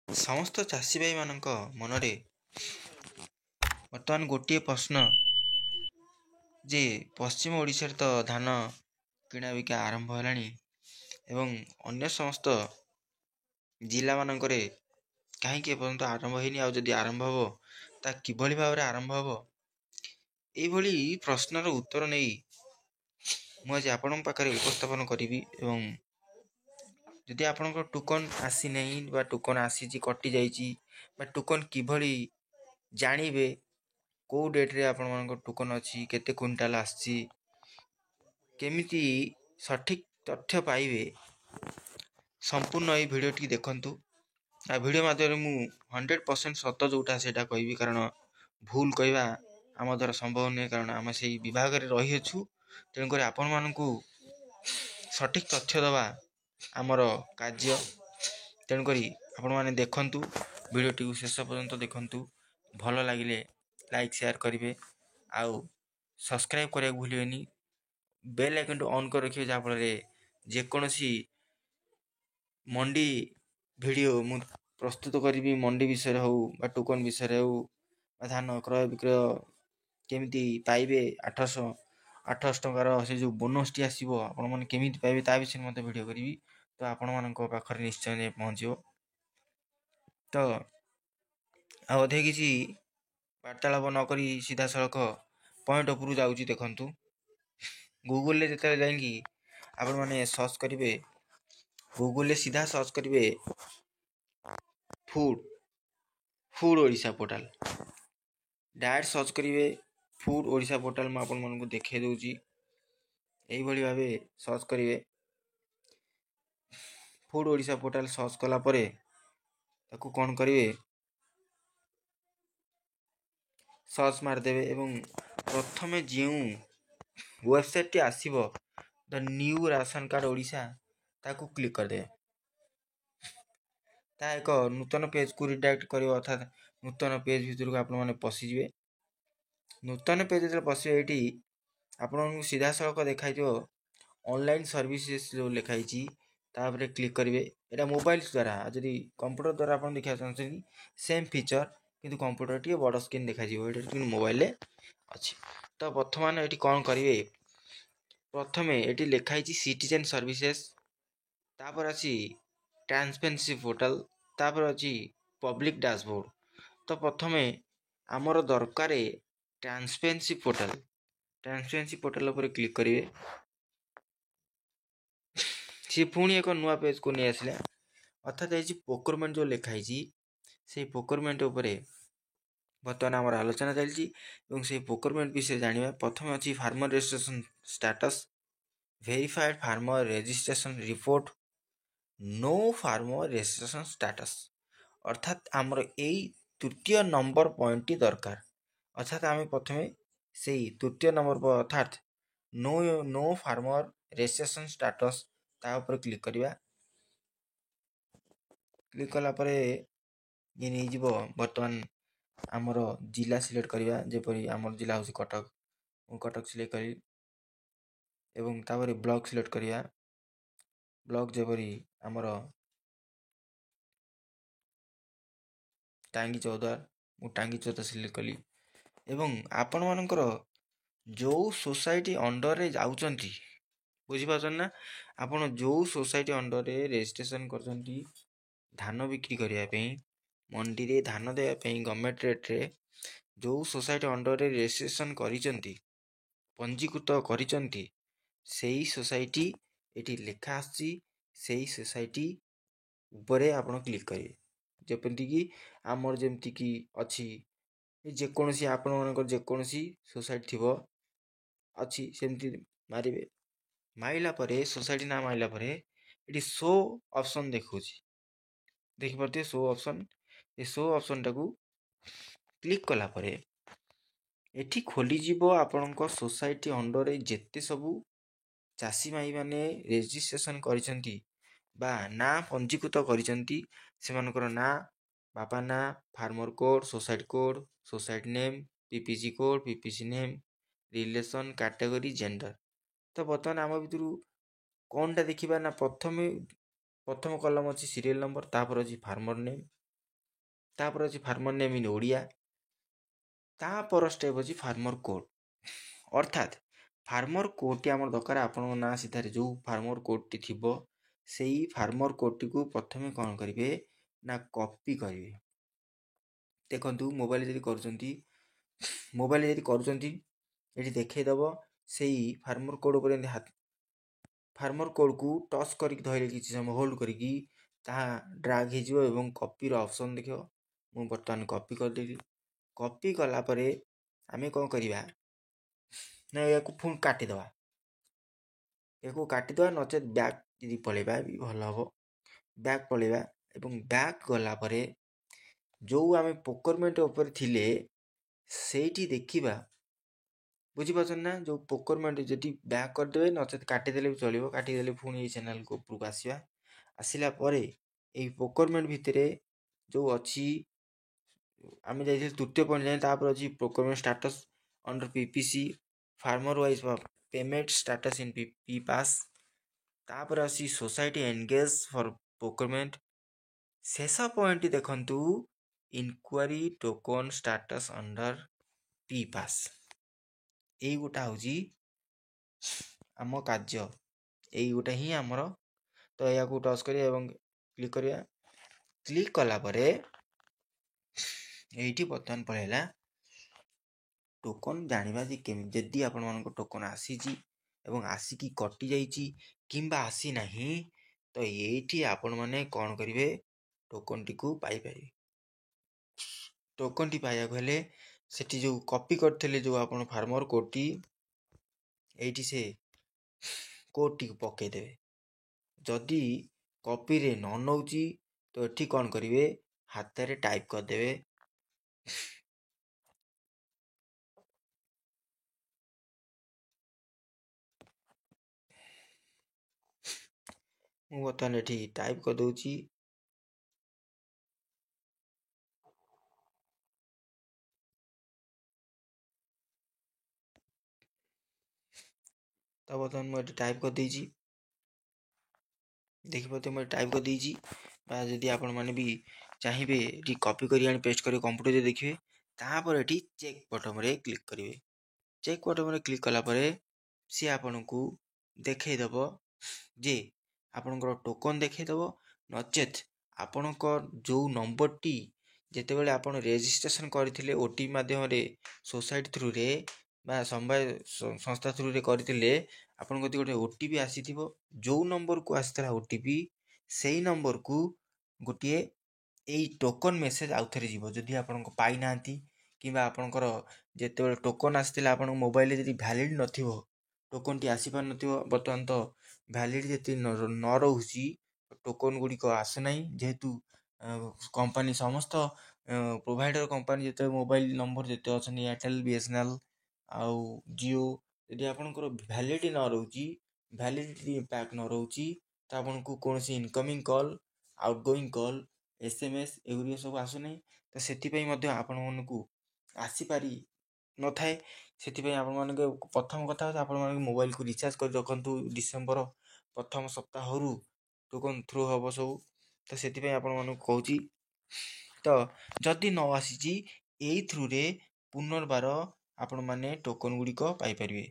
ସମସ୍ତ ଚାଷୀ ଭାଇମାନଙ୍କ ମନରେ ବର୍ତ୍ତମାନ ଗୋଟିଏ ପ୍ରଶ୍ନ ଯେ ପଶ୍ଚିମ ଓଡ଼ିଶାରେ ତ ଧାନ କିଣାବିକା ଆରମ୍ଭ ହେଲାଣି ଏବଂ ଅନ୍ୟ ସମସ୍ତ ଜିଲ୍ଲାମାନଙ୍କରେ କାହିଁକି ଏପର୍ଯ୍ୟନ୍ତ ଆରମ୍ଭ ହେଇନି, ଆଉ ଯଦି ଆରମ୍ଭ ହେବ ତା କିଭଳି ଭାବରେ ଆରମ୍ଭ ହେବ, ଏଇଭଳି ପ୍ରଶ୍ନର ଉତ୍ତର ନେଇ ମୁଁ ଆଜି ଆପଣଙ୍କ ପାଖରେ ଉପସ୍ଥାପନ କରିବି। ଏବଂ ଯଦି ଆପଣଙ୍କର ଟୋକନ୍ ଆସିନାହିଁ ବା ଟୋକନ୍ ଆସିଛି କଟିଯାଇଛି ବା ଟୋକନ୍ କିଭଳି ଜାଣିବେ, କେଉଁ ଡେଟ୍ରେ ଆପଣମାନଙ୍କ ଟୋକନ୍ ଅଛି, କେତେ କୁଇଣ୍ଟାଲ ଆସିଛି, କେମିତି ସଠିକ୍ ତଥ୍ୟ ପାଇବେ, ସମ୍ପୂର୍ଣ୍ଣ ଏହି ଭିଡ଼ିଓଟି ଦେଖନ୍ତୁ। ଆଉ ଭିଡ଼ିଓ ମାଧ୍ୟମରେ ମୁଁ 100% ସତ ଯେଉଁଟା ସେଇଟା କହିବି, କାରଣ ଭୁଲ କହିବା ଆମ ଦ୍ୱାରା ସମ୍ଭବ ନୁହେଁ, କାରଣ ଆମେ ସେଇ ବିଭାଗରେ ରହିଅଛୁ। ତେଣୁକରି ଆପଣମାନଙ୍କୁ ସଠିକ୍ ତଥ୍ୟ ଦେବା ଆମର କାର୍ଯ୍ୟ। ତେଣୁକରି ଆପଣମାନେ ଦେଖନ୍ତୁ, ଭିଡ଼ିଓଟିକୁ ଶେଷ ପର୍ଯ୍ୟନ୍ତ ଦେଖନ୍ତୁ। ଭଲ ଲାଗିଲେ ଲାଇକ୍ ସେୟାର କରିବେ, ଆଉ ସବସ୍କ୍ରାଇବ୍ କରିବାକୁ ଭୁଲିବେନି। ବେଲ୍ ଆଇକନ୍ଟି ଅନ୍ କରି ରଖିବେ, ଯାହାଫଳରେ ଯେକୌଣସି ମଣ୍ଡି ଭିଡ଼ିଓ ମୁଁ ପ୍ରସ୍ତୁତ କରିବି, ମଣ୍ଡି ବିଷୟରେ ହେଉ ବା ଟୋକନ୍ ବିଷୟରେ ହେଉ ବା ଧାନ କ୍ରୟ ବିକ୍ରୟ କେମିତି ପାଇବେ, 800 ଟଙ୍କାର ସେ ଯେଉଁ ବୋନସ୍ଟି ଆସିବ ଆପଣମାନେ କେମିତି ପାଇବେ ତା ବିଷୟରେ ମଧ୍ୟ ଭିଡ଼ିଓ କରିବି। ତ ଆପଣମାନଙ୍କ ପାଖରେ ନିଶ୍ଚୟ ଯାଇ ପହଞ୍ଚିବ। ତ ଆଉ ଅଧିକ କିଛି ବାର୍ତ୍ତାଳାପ ନକରି ସିଧାସଳଖ ପଏଣ୍ଟ ଉପରକୁ ଯାଉଛି। ଦେଖନ୍ତୁ, ଗୁଗୁଲରେ ଯେତେବେଳେ ଯାଇକି ଆପଣମାନେ ସର୍ଚ୍ଚ କରିବେ, ଗୁଗୁଲରେ ସିଧା ସର୍ଚ୍ଚ କରିବେ food Odisha portal, direct search କରିବେ ଫୁଡ୍ ଓଡ଼ିଶା ପୋର୍ଟାଲ। ମୁଁ ଆପଣମାନଙ୍କୁ ଦେଖାଇ ଦେଉଛି। ଏଇଭଳି ଭାବେ ସର୍ଚ୍ଚ କରିବେ ଫୁଡ୍ ଓଡ଼ିଶା ପୋର୍ଟାଲ। ସର୍ଚ୍ଚ କଲା ପରେ ତାକୁ କ'ଣ କରିବେ, ସର୍ଚ୍ଚ ମାରିଦେବେ ଏବଂ ପ୍ରଥମେ ଯେଉଁ ୱେବସାଇଟ୍ଟି ଆସିବ, the new ration card Odisha, ତାକୁ କ୍ଲିକ୍ କରିଦେବେ। ତାହା ଏକ ନୂତନ ପେଜ୍କୁ ରିଡାଇରେକ୍ଟ କରିବ, ଅର୍ଥାତ୍ ନୂତନ ପେଜ୍ ଭିତରକୁ ଆପଣମାନେ ପଶିଯିବେ। ନୂତନ ପେଜ୍ ଯେତେବେଳେ ପଶିବେ, ଏଇଠି ଆପଣଙ୍କୁ ସିଧାସଳଖ ଦେଖାଇଯିବ ଅନଲାଇନ୍ ସର୍ଭିସେସ୍ ଯେଉଁ ଲେଖା ହେଇଛି, ତାପରେ କ୍ଲିକ୍ କରିବେ। ଏଇଟା ମୋବାଇଲ୍ ଦ୍ୱାରା, ଯଦି କମ୍ପ୍ୟୁଟର ଦ୍ୱାରା ଆପଣ ଦେଖିବାକୁ ଚାହୁଁଛନ୍ତି ସେମ୍ ଫିଚର୍, କିନ୍ତୁ କମ୍ପ୍ୟୁଟର ଟିକେ ବଡ଼ ସ୍କ୍ରିନ୍ ଦେଖାଯିବ, ଏଇଟା କିନ୍ତୁ ମୋବାଇଲରେ ଅଛି। ତ ବର୍ତ୍ତମାନ ଏଠି କ'ଣ କରିବେ, ପ୍ରଥମେ ଏଠି ଲେଖା ହେଇଛି ସିଟିଜେନ୍ ସର୍ଭିସେସ୍, ତାପରେ ଅଛି ଟ୍ରାନ୍ସପେରେନ୍ସି ପୋର୍ଟାଲ, ତାପରେ ଅଛି ପବ୍ଲିକ୍ ଡ୍ୟାସବୋର୍ଡ଼। ତ ପ୍ରଥମେ ଆମର ଦରକାର ଟ୍ରାନ୍ସପେରେନ୍ସି ପୋର୍ଟାଲ। ଟ୍ରାନ୍ସପେରେନ୍ସି ପୋର୍ଟାଲ ଉପରେ କ୍ଲିକ୍ କରିବେ। ସିଏ ପୁଣି ଏକ ନୂଆ ପେଜ୍କୁ ନେଇ ଆସିଲା, ଅର୍ଥାତ୍ ହେଇଛି ପ୍ରୋକ୍ୟୁରମେଣ୍ଟ ଯେଉଁ ଲେଖା ହେଇଛି, ସେଇ ପ୍ରୋକ୍ୟୁରମେଣ୍ଟ ଉପରେ ବର୍ତ୍ତମାନ ଆମର ଆଲୋଚନା ଚାଲିଛି। ଏବଂ ସେଇ ପ୍ରୋକ୍ୟୁରମେଣ୍ଟ ବିଷୟରେ ଜାଣିବା। ପ୍ରଥମେ ଅଛି farmer registration status, verified farmer registration report, no farmer registration status, अर्थात आमर यही तृतीय नंबर पॉइंट दरकार। अर्थात आम प्रथम से तृतीय नंबर अर्थात नो फार्मर रेजिस्ट्रेशन स्टाटस ता ऊपर क्लिक करवा। क्लिक कलापर ये नहीं बर्तमान आमर जिला सिलेक्ट करवा, जेपरी आमर जिला हूँ कटक, कटक सिलेक्ट करी एवं तापर ब्लॉक सिलेक्ट करवा। ब्लॉक जेपरी आमर टांगी 14, मु टांगी 14 सिलेक्ट कली। एवं आपण मानकर जो सोसाइटी अंडर रे जाउचंती, बुझिपारछन ना, आपण जो सोसाइटी अंडर रे रजिस्ट्रेशन करचंती धान बिक्री करिया पे, मंडी रे धान देया पे गवर्नमेंट रेट रे, जो सोसाइटी अंडर रे रजिस्ट्रेशन करिचंती, पंजीकृत करिचंती, सेही सोसाइटी एटी लिखा आछि, सेही सोसाइटी ऊपर आपण क्लिक करिवे। जेपरि कि आमर जेमति कि अछि जेकोसी आपण मानकर जेकोसी सोसाइटी थिबो अछि, सेमति मारिवे। माइला परे सोसाइटी ना माइला परे एटी शो ऑप्शन देखुछि, देखि परते शो ऑप्शन। ए शो ऑप्शन टाकू क्लिक कला परे एठी खोली जीवो आपणको सोसाइटी अंडर रे जेते सबु चासी माई माने रेजिस्ट्रेशन करिसंती बा ना पंजीकृत करिसंती, सेमानकर ना, बापा ना, farmer code, society name, PPC code, PPC name, relation, category, gender. तो बर्तमान आम भितर कौनटा देखा ना, प्रथम कलम अच्छी सीरियल नंबर, तापर अच्छी फार्मर नेम, तापर अछि फार्मर नेम इन ओडिया तापर स्टेप अछि फार्मर कोड अर्थात फार्मर कोड टी आमर दरकार आपण ना सीधारे जो फार्मर कोड टी थिबो सेई फार्मर कोड टी को प्रथमे कोन करिवे ना कॉपी करिवे देखंतु मोबाइल जदि करजंती एठी देखै दबो सेई फार्मर कोड ऊपर हाथ फार्मर कोड को टच करिक धइले किछि समय होल्ड करिकी ताहा ड्रैग हे जिवो एवं कॉपी रो ऑप्शन देखियो मु बर्तमान कॉपी कर देली कॉपी कला परे आमे कोन करिवा ना याकू फोन काटी दवा याकू काटी दवा नचे बैक यदि पळेबा भी भल हबो बैक पळेबा एवं बैक गला परे जो आमे प्रोक्योरमेंट ऊपर थिले सेठी देखिबा बुझी पाछन ना जो प्रोक्योरमेंट जदि बैक कर देबे नचेत काटी देले भी चलिबो काटी देले पुनी ए चैनल को ऊपर आसीबा आसिला परे ए प्रोक्योरमेंट भितरे जो अछि आमे जाइछे तृतीय पॉइंट जाय तापर अछि procurement status under PPC farmer wise payment status in P PAS तापर अछि सोसाइटी एंगेज फॉर प्रोक्योरमेंट शेष पॉइंट देखंतु enquiry token status under P PAS एई गोटा होजी आम कार्य एई गोटा ही आमर तो या को टच करिया एवं क्लिक कला परे एठी बटन पळेला टोकन जानिबा जे केमि जदी आपण मानको टोकन आसी जी एवं आसी की कटि जाईची किंबा आसी नाही तो एठी आपण माने कोन करिवे टोकन टी को पाई परिवे टोकन टी पाया गले सेठी जो कॉपी करथिले जो आपण फार्मर कोटी एठी से कोड टी पके देबे जदी कॉपी रे न नउची तो एठी कोन करिवे हाथ रे टाइप कर देबे मु बतन एठी टाइप कर दोची तो बतन मु एठी टाइप कर देची देखि पते मु टाइप कर देची बा जदी आपण माने भी चाहिबे एठी कॉपी करी आनी पेस्ट करी कंप्यूटर रे देखिबे तापर एठी चेक बटन रे क्लिक करिवे चेक बटन रे क्लिक कला परे सी आपनको देखै दबो जे आपनकर टोकन देखै दबो नचेत आपनकर जो नंबर टी जेते बेले आपण रजिस्ट्रेशन करथिले ओटी माध्यम रे सोसाइटी थ्रू रे बा संबाय संस्था थ्रू रे करथिले आपण गति गोटे ओटीपी आसीथिबो जो नंबर को आस्तला ओटीपी सेही नंबर को गोटिए एई टोकन मेसेज आउथरे जीवो जदी आपण को पाई नांती किबा आपनकर जेते बेले टोकन आस्तिला आपण मोबाइल जदी वैलिड नथिबो टोकन टी आसी पार नथिबो बर्तमान तो वैलिड जति न रहउची टोकन गुडी को आसे नाही जेहेतु कंपनी समस्त प्रोवाइडर कंपनी जेते मोबाइल नंबर जेते अछन एयरटेल बीएसएनएल आउ जियो यदि आपनकर वैलिडिटी न रहउची वैलिडिटी पैक न रहउची त आपन को कोनसी incoming call outgoing call SMS एगुरी सब आसु नाही त सेति पई मध्ये आपन मन को आसी पारी न थाए सेति पई आपन मन के प्रथम कथा आपन मन मोबाइल को रिचार्ज कर रखंतु डिसेंबर प्रथम सप्ताह रु टोकन थ्रू हबो सब त सेति पई आपन मन को कहूची तो जदी न आसीची एई थ्रू रे पुनर्बार आपण माने टोकन गुडी को पाई परिवे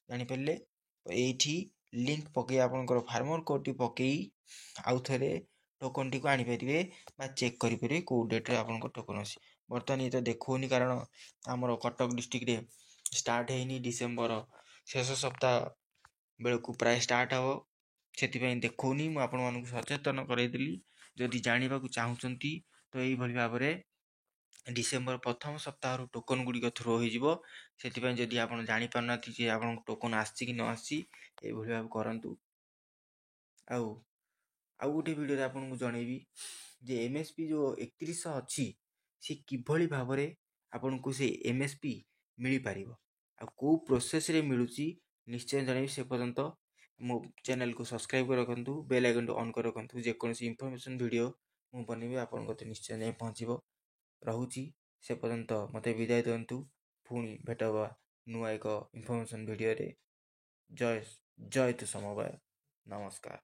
जानि परले तो एठी लिंक पके आपनकर फार्मर कोड टी पकेई आउ थरे टोकन टी को आनी परिवे बा चेक करि परिवे को डेट रे आपनकर टोकन आसी बर्तमान ये तो देखोनी कारण हमर कटक डिस्ट्रिक्ट रे स्टार्ट हेनी डिसेंबर शेष सप्ताह बेलकु प्राय स्टार्ट हबो सेति पई देखोनी मु आपण मानकु सचेतन करई दिली जदि जानिबा को चाहुचंती तो एई भली भाबरे डिसेंबर प्रथम सप्ताह टोकन गुडी थ्रो हो जिवो सेति पई जदि आपण जानि पारनाथि जे आपण टोकन आसी कि न आसी ए भली भाब करंतु आउ गोटे वीडियो रे आपण को जणेबी जे एमएसपी जो 3100 अछि से किभली भाबरे आपण को से एमएसपी मिली पारिबो आ को प्रोसेस रे मिलुची निश्चय जणेबी से पर्यंत मो चैनल को सब्सक्राइब कर रखंतु बेल आइकन ऑन कर रखंतु जे कोनसी इंफॉर्मेशन वीडियो मु बनेबे आपण को निश्चय नै पहुंचीबो रहुची से पर्यंत मते विदाय दियंतु पुणी भेटबा नुआ एक इंफॉर्मेशन वीडियो रे जय जय तु समवाय नमस्कार।